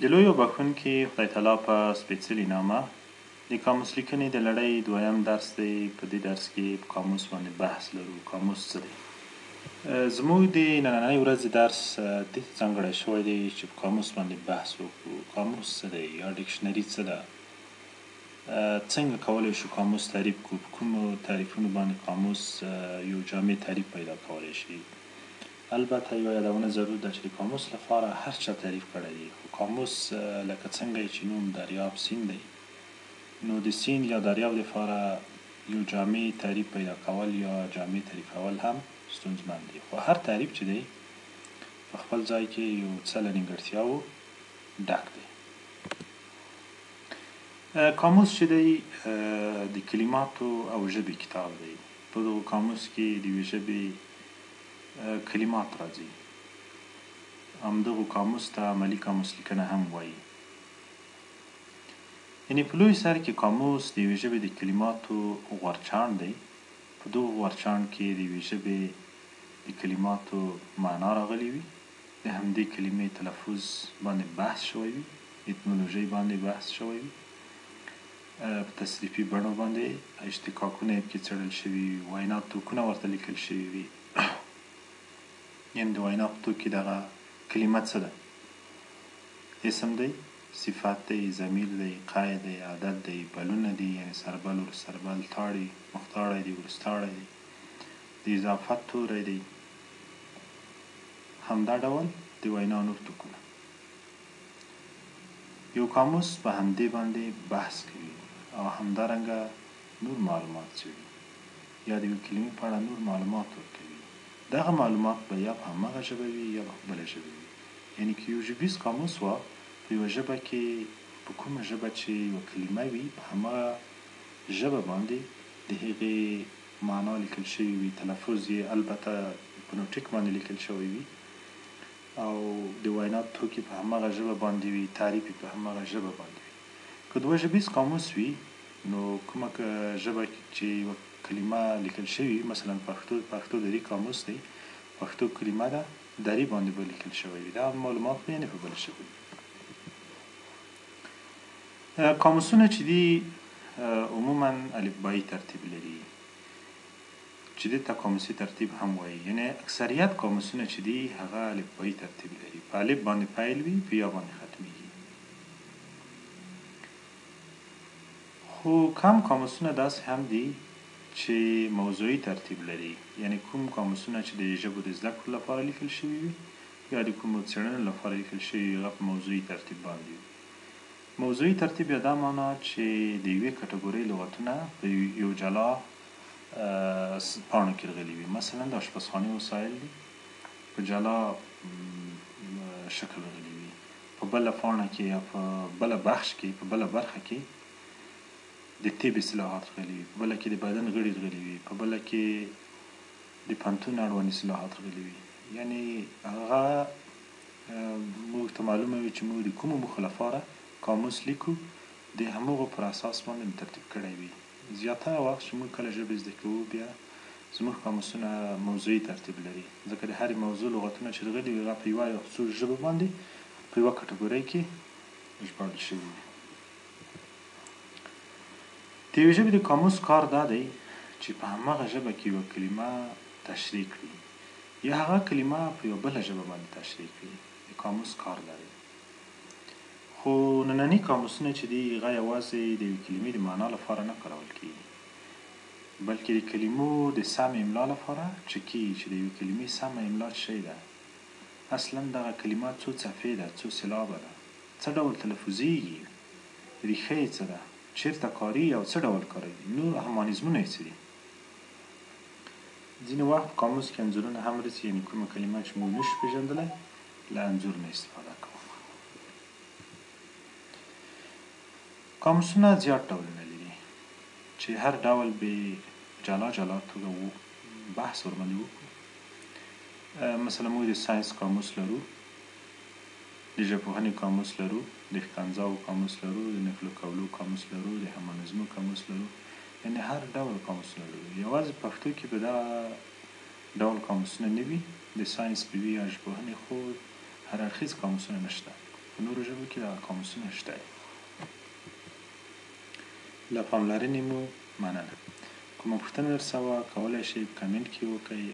د لویو بخښونکي خدای تعالی په سپېڅلي نامه د قاموس لیکنې د لړۍ دویم درس دی. په دې درس کې په قاموس باندې بحث لرو. قاموس څه دی؟ زموږ د نننۍ ورځې درس دې ته ځانګړی شوی دی چې په قاموس باندې بحث وکړو. قاموس څه دی یا ډکشنري څه ده؟ څنګه کولی شو قاموس تعریف کړو؟ په کومو تعریفونو باندې قاموس یو جامع تعریف پیدا کولی شي؟ البته یوه یادونه ضرور ده چې د قاموس لپاره هر چا تعریف کړی دی، خو قاموس لکه څنګه چې نوم دریاب سیند دی، نو د سیند یا دریاب لپاره یو جامع تعریف پیدا کول یا جامع تعریفول هم ستونزمن دی، خو هر تعریف چې دی په خپل ځای کې یو څه له نیمګړتیاوو ډک دی. قاموس چې دی د کلماتو او ژبې کتاب دی. په دغه قاموس کې د یوې ژبې کلمات راځي. همدغو قاموس ته عملي قاموس لیکنه هم وایي. یعنې په لوی سر کې قاموس د یوې ژبې د کلماتو غورچاڼ دی. په دغو غورچاڼ کې د یوې ژبې د کلماتو معنا راغلي وي، د همدې کلمې تلفظ باندې بحث شوی وي، اتمولوژۍ باندې بحث شوی وي، په تصریفي بڼو باندې اشتقاقونه یې پکې څېړل شوي وي، وینا توکونه ورته لیکل شوي وي. یعنې د وینا په توک کې دغه کلمه څه ده؟ اسم دی، صفت دی، ضمیر دی، قید دی، عدد دی، بلونه دي، یعنې سربل ورسربل، تاړی مختاړی دی، ورستاړی دی، د اضافت توری دی. همدا ډول د وینا نور توکونه. یو قاموس په همدې باندې بحث کوي او همدارنګه نور معلومات څېړي یا د یوې کلمې په اړه نور معلومات ورکوي. دغه معلومات به یا په همغه ژبه وي یا په بله ژبه وي. یعنې که یو ژبیز قاموس وه، په یوه ژبه کې په کومه ژبه چې یوه کلمه وي په همغه ژبه باندې د هغې معنا لیکل شوي وي، تلفظ یې البته په نوټیک باندې لیکل شوی وي او د وینا توکي په همغه ژبه باندې وي، تعریف یې په همغه ژبه باندې وي. که دوه ژبیز قاموس وي نو کومه ژبه چې یوه کلمه لیکل شوي، مثلا پښتو دري قاموس دی، پښتو کلمه ده، دري باندې به لیکل شوی وي، دا معلومات به یې نه په بله ژبه وي. قاموسونه چې دي عموما الفبایي ترتیب لري چې دې ته قاموسي ترتیب هم وایي. یعنې اکثریت قاموسونه چې دي هغه الفبایي ترتیب لري، په الف باندې پیل وي، په یا باندې ختمیږي. خو کم قاموسونه داسې هم دي چې موضوعي ترتیب لري. یعنې کوم قاموسونه چې د ژبو د زده کړو لپاره لیکل شوي وي یا د کومو څېړنو لپاره لیکل شوي وي، هغه په موضوعي ترتیب باندې وي. موضوعي ترتیب یا دا معنا چې د یوې کټګورۍ لغتونه په یو جلا پاڼو کې راغلي وي. مثلا د اشپزخانې وسایل دي، په جلا شکل راغلي وي، په بله پاڼه کې یا په بله بخش کې، په بله برخه کې د طب اصطلاحات راغلي وي، په بله کې د بدن غړي راغلي وي، په بله کې د پوهنتون اړوند اصطلاحات راغلي وي. یعنې هغه موږ ته معلومه وي چې موږ د کومو موخو لپاره قاموس لیکو، د همغو پر اساس باندې ترتیب کړی وي. زیاتره وخت چې موږ کله ژبې زده کوو بیا زموږ قاموسونه موضوعي ترتیب لري، ځکه د هرې موضوع لغتونه چې راغلي وي هغه په یوه یا څو ژبو باندې په یوه کټګورۍ کې ژباړل شوي وي. د یوې ژبې د قاموس کار دا دی چې په همغه ژبه کې یوه کلمه تشریح کړي یا هغه کلمه په یوه بله ژبه باندې تشریح کړي. د قاموس کار دا دی. خو ننني قاموسونه چې دي هغه یوازې د یوې کلمې د معنا لپاره نه کارول کېږي، بلکې د کلمو د سم املا لپاره چکېږي چې د یوې کلمې سمه املا څه شی ده، اصلا دغه کلمه څو څپې ده، څو سېلابه ده، څه ډول تلفظیږي، ریښه یې څه ده، چېرته کارېږي او څه ډول کارېږي، نور همانیزمونه یې څه دي. ځینې وخت په قاموس کې انځورونه هم راځي، یعنې کومه کلمه چې موږ نشو پېژندلی له انځور نه استفاده کوو. قاموسونه زیات ډولونه لري چې هر ډول به جلا جلا توګه بحث ورباندې وکړو. مثلا موږ د ساینس قاموس لرو، د ژبپوهنې قاموس لرو، د ښکنځاوو قاموس لرو، د نقل قولو قاموس لرو، د همانیزمو قاموس لرو. یعنې هر ډول قاموسونه لرو. یوازې پښتو کې به دغه ډول قاموسونه نه وي، د ساینس به وي یا ژبپوهنې، خو هر اړخیز قاموسونه نشته. په نورو ژبو کې دغه قاموسونه شته له پاملرنې مو مننه کومه پوښتنه درڅه وه کولی شئ په کمنټ کې وکړئ